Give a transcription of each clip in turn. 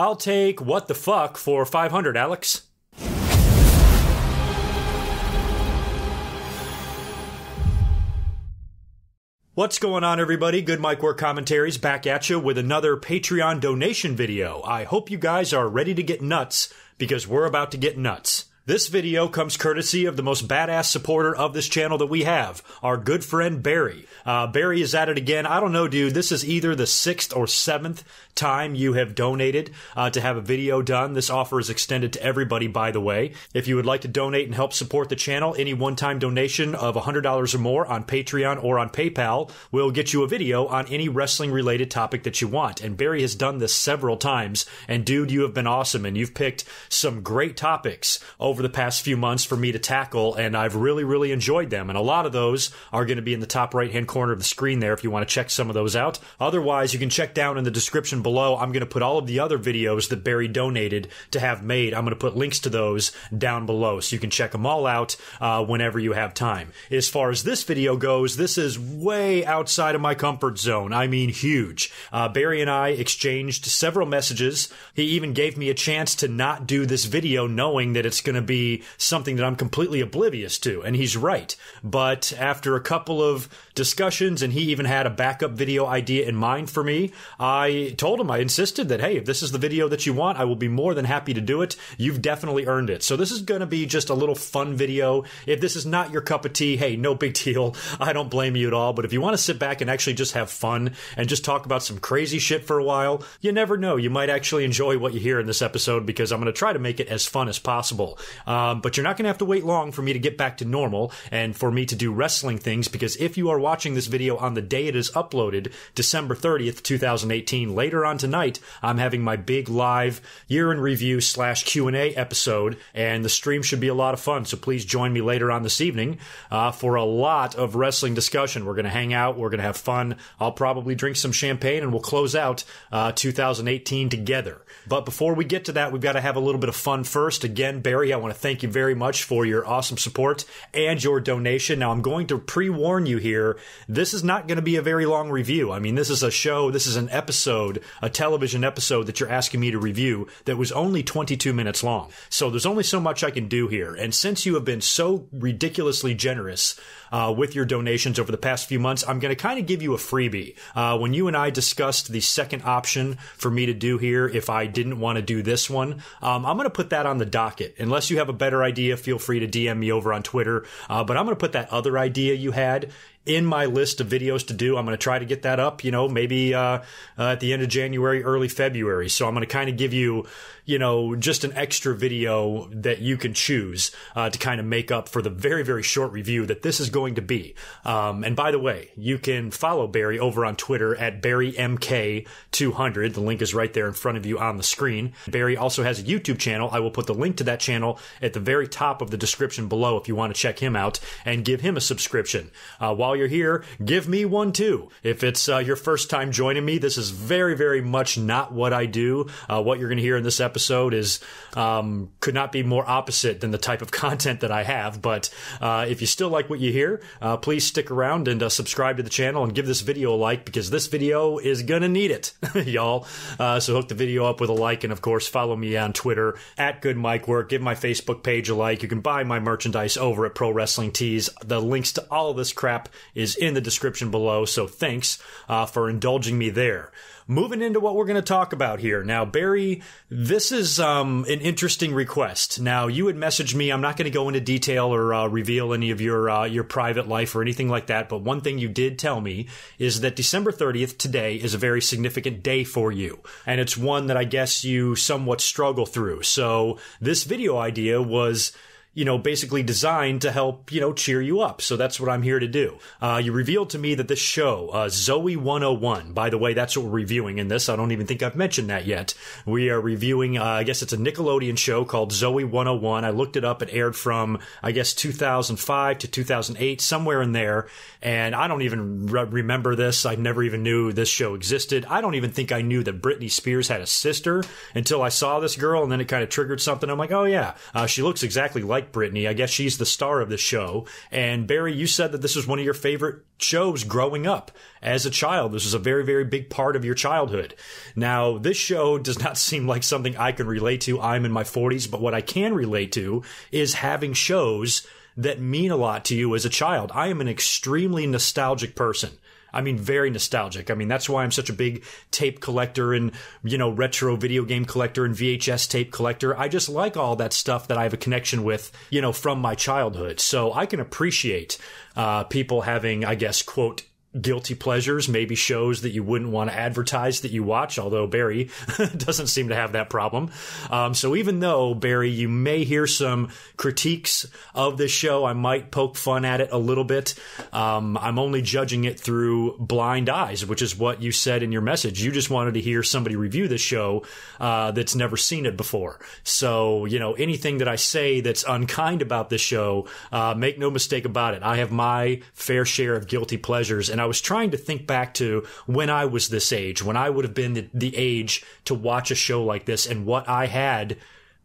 I'll take what the fuck for 500, Alex. What's going on, everybody? GoodMicWork Commentaries back at you with another Patreon donation video. I hope you guys are ready to get nuts, because we're about to get nuts. This video comes courtesy of the most badass supporter of this channel that we have, our good friend Barry. Barry is at it again. I don't know, dude. This is either the 6th or 7th time you have donated to have a video done. This offer is extended to everybody, by the way. If you would like to donate and help support the channel, any one-time donation of $100 or more on Patreon or on PayPal will get you a video on any wrestling-related topic that you want. And Barry has done this several times. And dude, you have been awesome, and you've picked some great topics over the past few months for me to tackle, and I've really enjoyed them. And a lot of those are going to be in the top right-hand corner of the screen there if you want to check some of those out. Otherwise, you can check down in the description below. I'm going to put all of the other videos that Barry donated to have made. I'm going to put links to those down below, so you can check them all out whenever you have time. As far as this video goes, this is way outside of my comfort zone. I mean, huge. Barry and I exchanged several messages. He even gave me a chance to not do this video knowing that it's going to be something that I'm completely oblivious to, and he's right. But after a couple of discussions, and he even had a backup video idea in mind for me, I told him, I insisted that, hey, if this is the video that you want, I will be more than happy to do it. You've definitely earned it. So this is going to be just a little fun video. If this is not your cup of tea, hey, no big deal. I don't blame you at all. But if you want to sit back and actually just have fun and just talk about some crazy shit for a while, you never know. You might actually enjoy what you hear in this episode, because I'm going to try to make it as fun as possible. But you're not going to have to wait long for me to get back to normal and for me to do wrestling things, because if you are watching this video on the day it is uploaded, December 30th, 2018, later on tonight, I'm having my big live year in review / Q&A episode, and the stream should be a lot of fun. So please join me later on this evening for a lot of wrestling discussion. We're going to hang out. We're going to have fun. I'll probably drink some champagne, and we'll close out 2018 together. But before we get to that, we've got to have a little bit of fun first. Again, Barry, I want to thank you very much for your awesome support and your donation. Now, I'm going to pre-warn you here. This is not going to be a very long review. I mean, this is a show, this is an episode, a television episode that you're asking me to review that was only 22 minutes long. So there's only so much I can do here. And since you have been so ridiculously generous with your donations over the past few months, I'm going to kind of give you a freebie. When you and I discussed the second option for me to do here, if I didn't want to do this one, I'm going to put that on the docket. Unless you have a better idea, feel free to DM me over on Twitter. But I'm going to put that other idea you had in my list of videos to do. I'm going to try to get that up, maybe at the end of January, early February. So I'm going to kind of give you, just an extra video that you can choose to kind of make up for the very short review that this is going to be. And by the way, you can follow Barry over on Twitter at BarryMK200. The link is right there in front of you on the screen. Barry also has a YouTube channel. I will put the link to that channel at the very top of the description below if you want to check him out and give him a subscription. While you're here, give me one too. If it's your first time joining me, this is very much not what I do. What you're going to hear in this episode is could not be more opposite than the type of content that I have. But if you still like what you hear, please stick around and subscribe to the channel and give this video a like, because this video is gonna need it, y'all. So hook the video up with a like, and of course follow me on Twitter at GoodMicWork. Give my Facebook page a like. You can buy my merchandise over at Pro Wrestling Tees. The links to all of this crap is in the description below, so thanks for indulging me there. Moving into what we're going to talk about here. Now, Barry, this is an interesting request. Now, you had messaged me. I'm not going to go into detail or reveal any of your private life or anything like that, but one thing you did tell me is that December 30th, today, is a very significant day for you, and it's one that I guess you somewhat struggle through. So this video idea was basically designed to help, cheer you up. So that's what I'm here to do. You revealed to me that this show, Zoe 101, by the way, that's what we're reviewing in this. I don't even think I've mentioned that yet. We are reviewing, I guess it's a Nickelodeon show called Zoe 101. I looked it up. It aired from, I guess, 2005 to 2008, somewhere in there. And I don't even remember this. I never even knew this show existed. I don't even think I knew that Britney Spears had a sister until I saw this girl, and then it kind of triggered something. I'm like, oh yeah, she looks exactly like like Britney. I guess she's the star of the show. And Barry, you said that this was one of your favorite shows growing up as a child. This was a very, very big part of your childhood. Now, this show does not seem like something I can relate to. I'm in my 40s, but what I can relate to is having shows that mean a lot to you as a child. I am an extremely nostalgic person. I mean, very nostalgic. I mean, that's why I'm such a big tape collector and, retro video game collector and VHS tape collector. I just like all that stuff that I have a connection with, from my childhood. So I can appreciate people having, I guess, quote, guilty pleasures, maybe shows that you wouldn't want to advertise that you watch, although Barry doesn't seem to have that problem. So even though, Barry, you may hear some critiques of this show, I might poke fun at it a little bit. I'm only judging it through blind eyes, which is what you said in your message. You just wanted to hear somebody review this show that's never seen it before. So, anything that I say that's unkind about this show, make no mistake about it. I have my fair share of guilty pleasures, and I was trying to think back to when I was this age, when I would have been the age to watch a show like this and what I had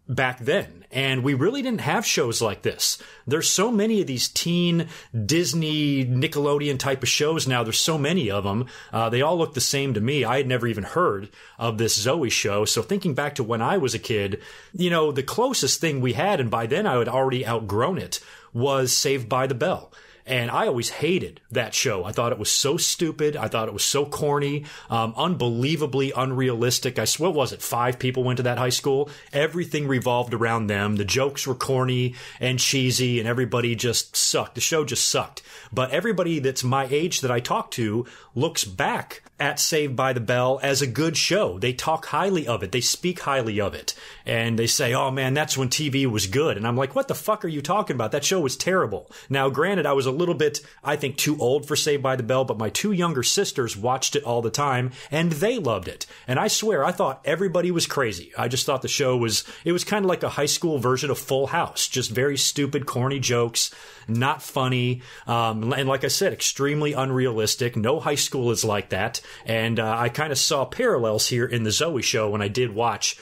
back then. And we really didn't have shows like this. There's so many of these teen Disney, Nickelodeon type of shows now. There's so many of them. They all look the same to me. I had never even heard of this Zoe show. So thinking back to when I was a kid, the closest thing we had, and by then I had already outgrown it, was Saved by the Bell. And I always hated that show. I thought it was so stupid. I thought it was so corny, unbelievably unrealistic. What was it? 5 people went to that high school. Everything revolved around them. The jokes were corny and cheesy, and everybody just sucked. The show just sucked. But everybody that's my age that I talk to looks back at Saved by the Bell as a good show. They talk highly of it. They speak highly of it. And they say, oh man, that's when TV was good. And I'm like, what the fuck are you talking about? That show was terrible. Now, granted, I was a little bit, I think, too old for Saved by the Bell, but my 2 younger sisters watched it all the time, and they loved it. And I swear, I thought everybody was crazy. I just thought the show was kind of like a high school version of Full House. Just very stupid, corny jokes, not funny, and like I said, extremely unrealistic. No high school is like that. And I kind of saw parallels here in the Zoe show when I did watch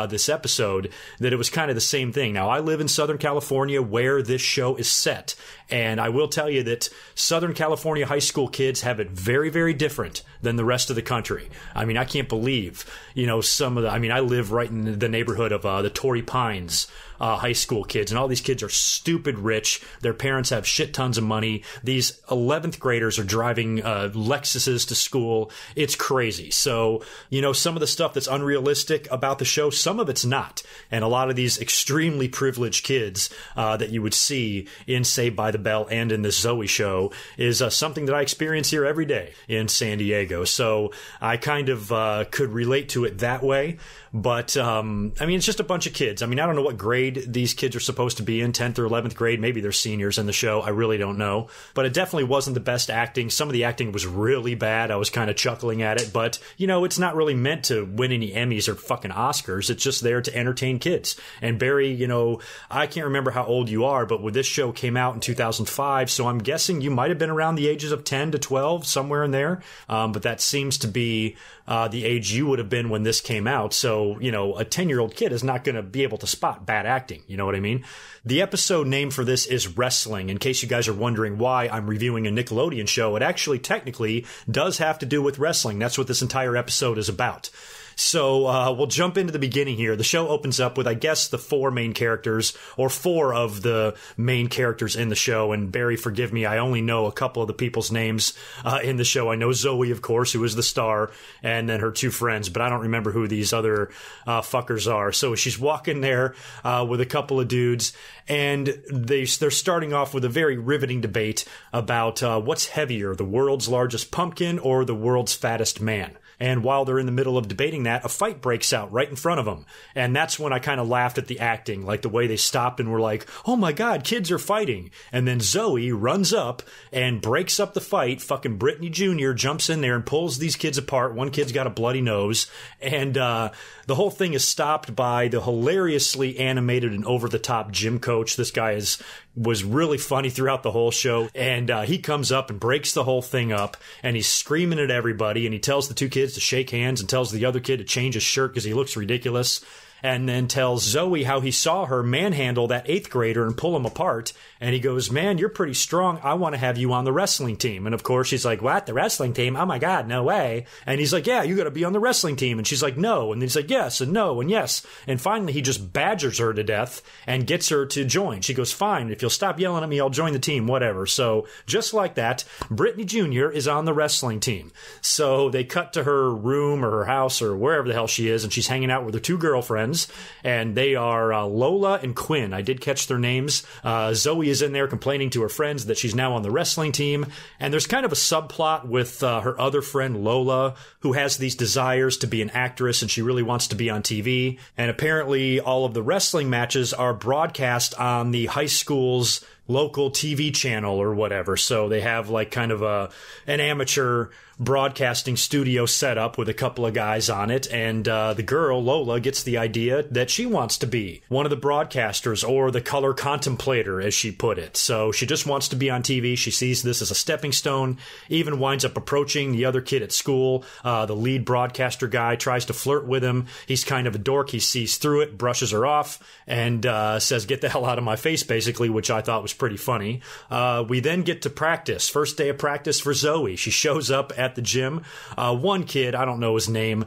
this episode, that it was kind of the same thing. Now, I live in Southern California where this show is set, and I will tell you that Southern California high school kids have it very, very different than the rest of the country. I mean, I can't believe, I live right in the neighborhood of the Torrey Pines high school kids, and all these kids are stupid rich. Their parents have shit tons of money. These 11th graders are driving Lexuses to school. It's crazy. So, some of the stuff that's unrealistic about the show, some of it's not. And a lot of these extremely privileged kids that you would see in Saved by the Bell and in this Zoe show is something that I experience here every day in San Diego. So I kind of could relate to it that way. But, it's just a bunch of kids. I don't know what grade these kids are supposed to be in, 10th or 11th grade. Maybe they're seniors in the show. I really don't know. But it definitely wasn't the best acting. Some of the acting was really bad. I was kind of chuckling at it. But, it's not really meant to win any Emmys or fucking Oscars. It's just there to entertain kids. And Barry, I can't remember how old you are, but when this show came out in 2005, so I'm guessing you might have been around the ages of 10 to 12, somewhere in there. But that seems to be the age you would have been when this came out. So, a 10-year-old kid is not going to be able to spot bad acting. You know what I mean? The episode name for this is Wrestling. In case you guys are wondering why I'm reviewing a Nickelodeon show, it actually technically does have to do with wrestling. That's what this entire episode is about. So we'll jump into the beginning here. The show opens up with, I guess, the 4 main characters, or 4 of the main characters in the show. And Barry, forgive me, I only know a couple of the people's names in the show. I know Zoe, of course, who is the star, and then her 2 friends, but I don't remember who these other fuckers are. So she's walking there with a couple of dudes, and they're starting off with a very riveting debate about what's heavier, the world's largest pumpkin or the world's fattest man. And while they're in the middle of debating that, a fight breaks out right in front of them. And that's when I kind of laughed at the acting, like the way they stopped and were like, oh my God, kids are fighting. And then Zoe runs up and breaks up the fight. Fucking Britney Jr. jumps in there and pulls these kids apart. One kid's got a bloody nose. And the whole thing is stopped by the hilariously animated and over-the-top gym coach. This guy was really funny throughout the whole show. And he comes up and breaks the whole thing up. And he's screaming at everybody. And he tells the 2 kids to shake hands and tells the other kid to change his shirt because he looks ridiculous. and then tells Zoe how he saw her manhandle that 8th grader and pull him apart. And he goes, man, you're pretty strong. I want to have you on the wrestling team. And of course, she's like, what? The wrestling team? Oh my God, no way. And he's like, yeah, you got to be on the wrestling team. And she's like, no. And he's like, yes, and no, and yes. And finally, he just badgers her to death and gets her to join. She goes, fine, if you'll stop yelling at me, I'll join the team, whatever. So just like that, Britney Jr. is on the wrestling team. So they cut to her room or her house or wherever the hell she is, and she's hanging out with her 2 girlfriends, and they are Lola and Quinn. I did catch their names. Zoe is in there complaining to her friends that she's now on the wrestling team, and there's kind of a subplot with her other friend Lola, who has these desires to be an actress, and she really wants to be on TV. And apparently all of the wrestling matches are broadcast on the high school's local TV channel or whatever. So they have like kind of an amateur broadcasting studio set up with a couple of guys on it, and the girl Lola gets the idea that she wants to be one of the broadcasters, or the color contemplator, as she put it. So she just wants to be on TV. She sees this as a stepping stone, even winds up approaching the other kid at school. The lead broadcaster guy tries to flirt with him. He's kind of a dork. He sees through it, brushes her off, and says, get the hell out of my face, basically, which I thought was pretty funny. We then get to practice. First day of practice for Zoe. She shows up at the gym. One kid, I don't know his name,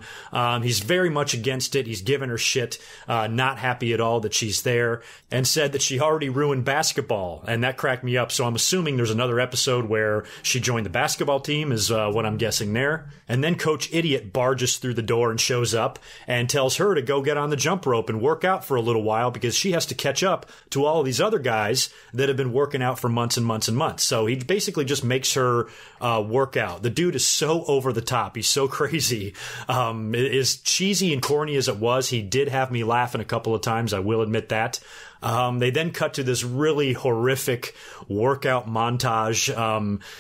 he's very much against it. He's giving her shit, not happy at all that she's there, and said that she already ruined basketball, and that cracked me up. So I'm assuming there's another episode where she joined the basketball team, is what I'm guessing there. And then Coach Idiot barges through the door and shows up and tells her to go get on the jump rope and work out for a little while, because she has to catch up to all of these other guys that have been working out for months and months and months. So he basically just makes her work out. The dude is so over the top. He's so crazy. As cheesy and corny as it was, he did have me laughing a couple of times. I will admit that. They then cut to this really horrific workout montage.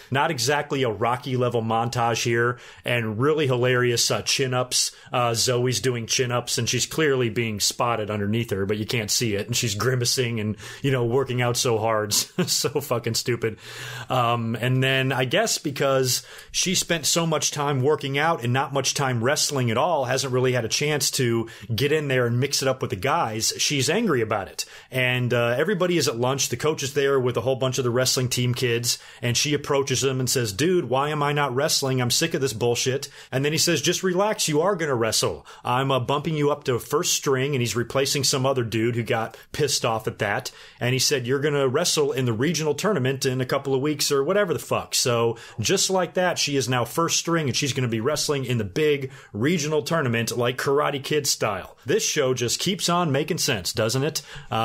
Not exactly a Rocky level montage here, and really hilarious chin-ups. Zoe's doing chin-ups, and she's clearly being spotted underneath her, but you can't see it. And she's grimacing and, working out so hard. So fucking stupid. And then I guess because she spent so much time working out and not much time wrestling at all, hasn't really had a chance to get in there and mix it up with the guys, she's angry about it. And everybody is at lunch. The coach is there with a whole bunch of the wrestling team kids, and she approaches him and says, dude, why am I not wrestling? I'm sick of this bullshit. And then he says, just relax. You are going to wrestle. I'm bumping you up to first string, and he's replacing some other dude who got pissed off at that. And he said, you're going to wrestle in the regional tournament in a couple of weeks or whatever the fuck. So just like that, she is now first string, and she's going to be wrestling in the big regional tournament like Karate Kid style. This show just keeps on making sense, doesn't it?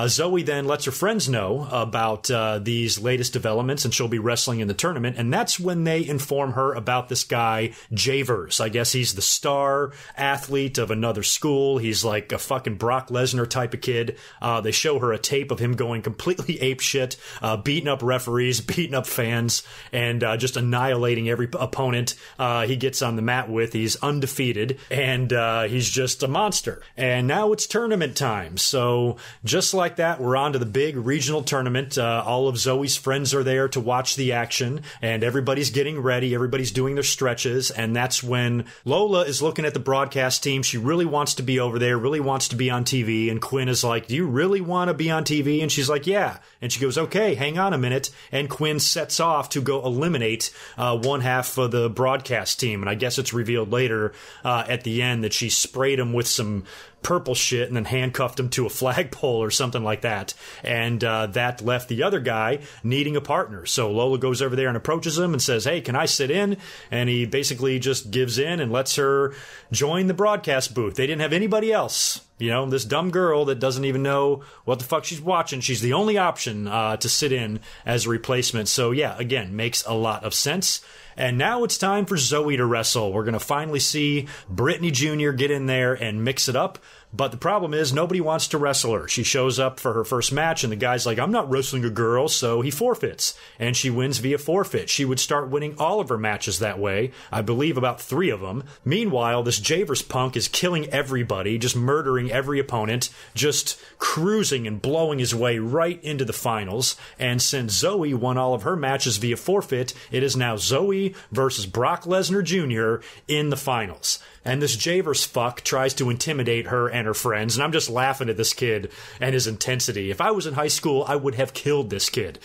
Zoe then lets her friends know about these latest developments, and she'll be wrestling in the tournament. And that's when they inform her about this guy, Javers. I guess he's the star athlete of another school. He's like a fucking Brock Lesnar type of kid. They show her a tape of him going completely apeshit, beating up referees, beating up fans, and just annihilating every opponent he gets on the mat with. He's undefeated, and he's just a monster. And now it's tournament time. So just like that, we're on to the big regional tournament. All of Zoe's friends are there to watch the action, and everybody's getting ready. Everybody's doing their stretches, and that's when Lola is looking at the broadcast team. She really wants to be over there, really wants to be on TV, and Quinn is like, do you really want to be on TV? And she's like, yeah. And she goes, okay, hang on a minute. And Quinn sets off to go eliminate one half of the broadcast team, and I guess it's revealed later at the end that she sprayed him with some purple shit and then handcuffed him to a flagpole or something like that. And that left the other guy needing a partner. So Lola goes over there and approaches him and says, hey, can I sit in? And he basically just gives in and lets her join the broadcast booth. They didn't have anybody else. This dumb girl that doesn't even know what the fuck she's watching. She's the only option to sit in as a replacement. So yeah, again, makes a lot of sense. And now it's time for Zoe to wrestle. We're going to finally see Britney Jr. get in there and mix it up. But the problem is nobody wants to wrestle her. She shows up for her first match, and the guy's like, I'm not wrestling a girl, so he forfeits. And she wins via forfeit. She would start winning all of her matches that way. I believe about 3 of them. Meanwhile, this Javers punk is killing everybody, just murdering every opponent, just cruising and blowing his way right into the finals. And since Zoe won all of her matches via forfeit, it is now Zoe versus Brock Lesnar Jr. in the finals. And this Javers fuck tries to intimidate her and her friends, and I'm just laughing at this kid and his intensity. If I was in high school, I would have killed this kid.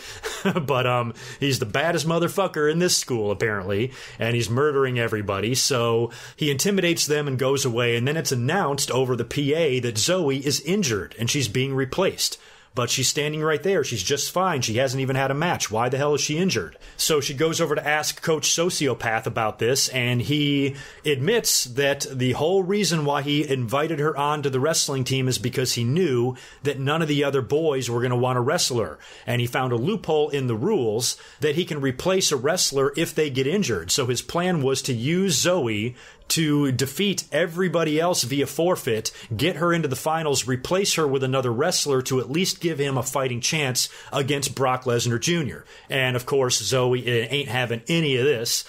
But he's the baddest motherfucker in this school, apparently, and he's murdering everybody, so he intimidates them and goes away, and then it's announced over the PA that Zoe is injured, and she's being replaced. But she's standing right there. She's just fine. She hasn't even had a match. Why the hell is she injured? So she goes over to ask Coach Sociopath about this, and he admits that the whole reason why he invited her on to the wrestling team is because he knew that none of the other boys were going to want to wrestle her. And he found a loophole in the rules that he can replace a wrestler if they get injured. So his plan was to use Zoe to defeat everybody else via forfeit, get her into the finals, replace her with another wrestler to at least give him a fighting chance against Brock Lesnar Jr. And, of course, Zoe ain't having any of this.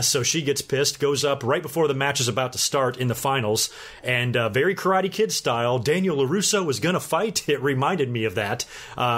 So she gets pissed, goes up right before the match is about to start in the finals, and very Karate Kid style, Daniel LaRusso is going to fight. It reminded me of that.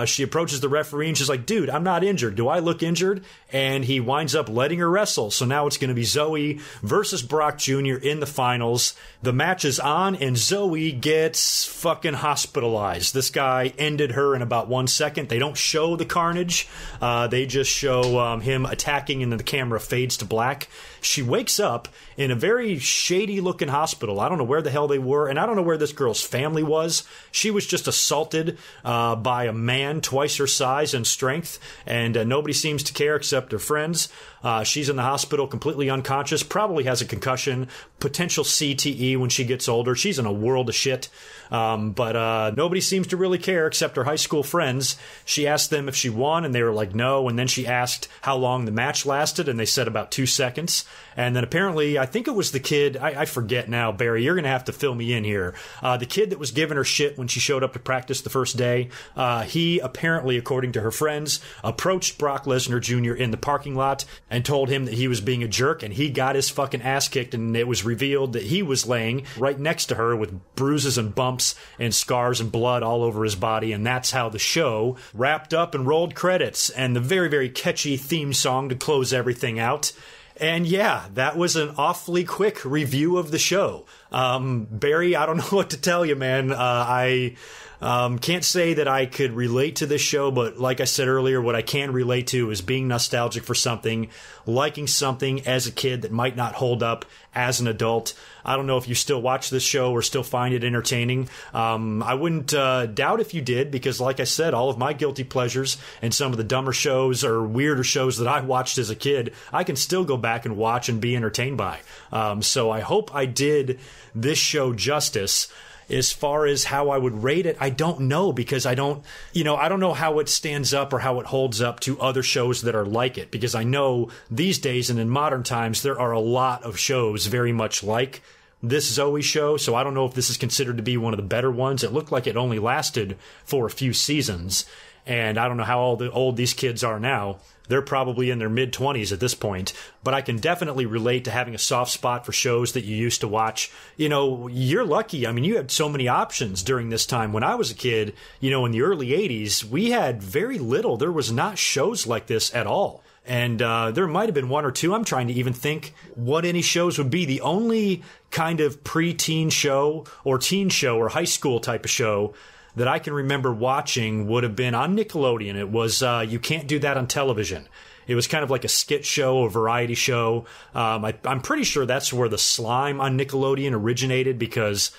She approaches the referee and she's like, dude, I'm not injured. Do I look injured? And he winds up letting her wrestle. So now it's going to be Zoe versus Brock Jr. in the finals. The match is on and Zoe gets fucking hospitalized. This guy ended her in about 1 second. They don't show the carnage. They just show him attacking and then the camera fades to black. She wakes up in a very shady-looking hospital. I don't know where the hell they were, and I don't know where this girl's family was. She was just assaulted by a man twice her size and strength, and nobody seems to care except her friends. She's in the hospital completely unconscious, probably has a concussion, potential CTE when she gets older. She's in a world of shit. But nobody seems to really care except her high school friends. She asked them if she won, and they were like, no. And then she asked how long the match lasted, and they said about 2 seconds. And then apparently, I think it was the kid, I forget now, Barry, you're going to have to fill me in here. The kid that was giving her shit when she showed up to practice the first day, he apparently, according to her friends, approached Brock Lesnar Jr. in the parking lot and told him that he was being a jerk, and he got his fucking ass kicked, and it was revealed that he was laying right next to her with bruises and bumps and scars and blood all over his body, and that's how the show wrapped up and rolled credits, and the very, very catchy theme song to close everything out. And yeah, that was an awfully quick review of the show. Barry, I don't know what to tell you, man. I can't say that I could relate to this show, but like I said earlier, what I can relate to is being nostalgic for something, liking something as a kid that might not hold up as an adult. I don't know if you still watch this show or still find it entertaining. I wouldn't doubt if you did, because like I said, all of my guilty pleasures and some of the dumber shows or weirder shows that I watched as a kid, I can still go back and watch and be entertained by. So I hope I did this show justice. As far as how I would rate it, I don't know, because I don't know how it stands up or how it holds up to other shows that are like it, because I know these days and in modern times there are a lot of shows very much like this Zoe show, so I don't know if this is considered to be one of the better ones. It looked like it only lasted for a few seasons, and I don't know how old these kids are now. They're probably in their mid-20s at this point, but I can definitely relate to having a soft spot for shows that you used to watch. You know, you're lucky. I mean, you had so many options during this time. When I was a kid, you know, in the early 80s, we had very little. There was not shows like this at all. And there might have been one or two. I'm trying to even think what any shows would be. The only kind of pre-teen show or teen show or high school type of show that I can remember watching would have been on Nickelodeon. It was You Can't Do That on Television. It was kind of like a skit show, a variety show. I'm pretty sure that's where the slime on Nickelodeon originated, because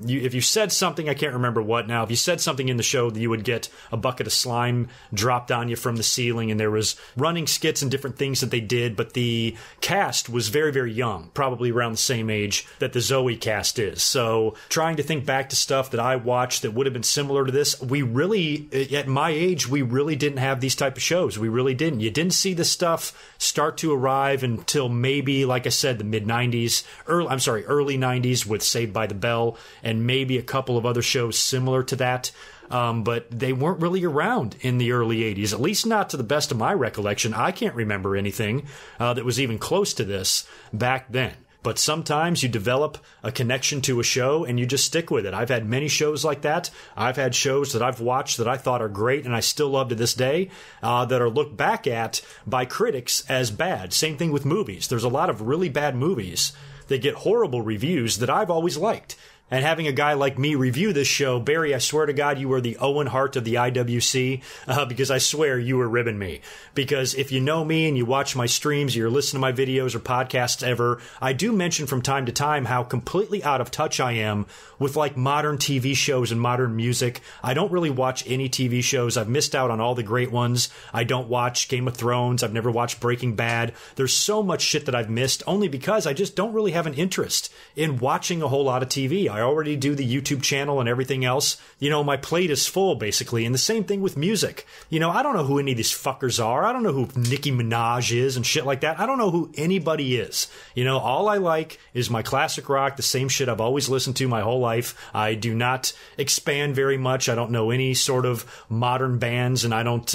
if you said something, I can't remember what now, if you said something in the show, you would get a bucket of slime dropped on you from the ceiling, and there was running skits and different things that they did, but the cast was very, very young, probably around the same age that the Zoe cast is. So trying to think back to stuff that I watched that would have been similar to this, we really, at my age, we really didn't have these type of shows. We really didn't. You didn't see this stuff start to arrive until maybe, like I said, the mid-90s, early 90s with Saved by the Bell, and maybe a couple of other shows similar to that. But they weren't really around in the early 80s, at least not to the best of my recollection. I can't remember anything that was even close to this back then. But sometimes you develop a connection to a show and you just stick with it. I've had many shows like that. I've had shows that I've watched that I thought are great and I still love to this day, that are looked back at by critics as bad. Same thing with movies. There's a lot of really bad movies that get horrible reviews that I've always liked. And having a guy like me review this show, Barry, I swear to God, you were the Owen Hart of the IWC, because I swear you were ribbing me. Because if you know me and you watch my streams, you're listening to my videos or podcasts ever, I do mention from time to time how completely out of touch I am with like modern TV shows and modern music. I don't really watch any TV shows. I've missed out on all the great ones. I don't watch Game of Thrones. I've never watched Breaking Bad. There's so much shit that I've missed only because I just don't really have an interest in watching a whole lot of TV. I already do the YouTube channel and everything else. You know, my plate is full, basically. And the same thing with music. You know, I don't know who any of these fuckers are. I don't know who Nicki Minaj is and shit like that. I don't know who anybody is. You know, all I like is my classic rock, the same shit I've always listened to my whole life. I do not expand very much. I don't know any sort of modern bands, and I don't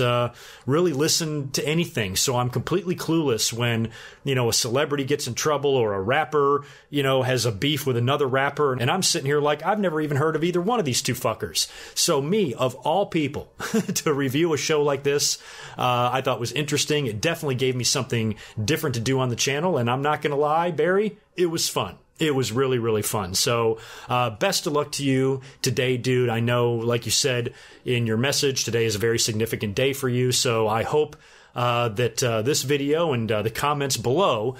really listen to anything. So I'm completely clueless when, you know, a celebrity gets in trouble or a rapper, you know, has a beef with another rapper. And I'm sitting here like I've never even heard of either one of these two fuckers. So me, of all people, to review a show like this, I thought was interesting. It definitely gave me something different to do on the channel. And I'm not going to lie, Barry, it was fun. It was really, really fun. So best of luck to you today, dude. I know, like you said in your message, today is a very significant day for you. So I hope that this video and the comments below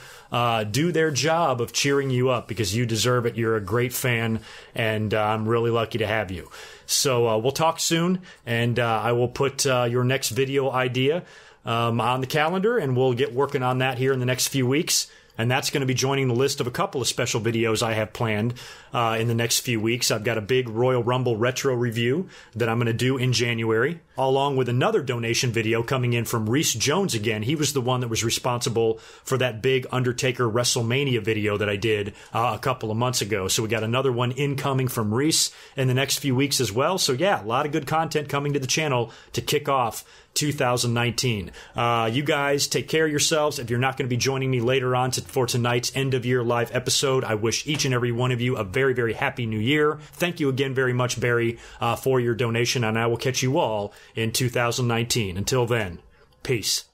do their job of cheering you up, because you deserve it. You're a great fan, and I'm really lucky to have you. So we'll talk soon, and I will put your next video idea on the calendar, and we'll get working on that here in the next few weeks. And that's going to be joining the list of a couple of special videos I have planned in the next few weeks. I've got a big Royal Rumble retro review that I'm going to do in January, along with another donation video coming in from Reese Jones again. He was the one that was responsible for that big Undertaker WrestleMania video that I did a couple of months ago. So we got another one incoming from Reese in the next few weeks as well. So yeah, a lot of good content coming to the channel to kick off 2019. You guys take care of yourselves. If you're not going to be joining me later on for tonight's end of year live episode, I wish each and every one of you a very, very happy new year. Thank you again very much, Barry, for your donation, and I will catch you all in 2019. Until then, peace.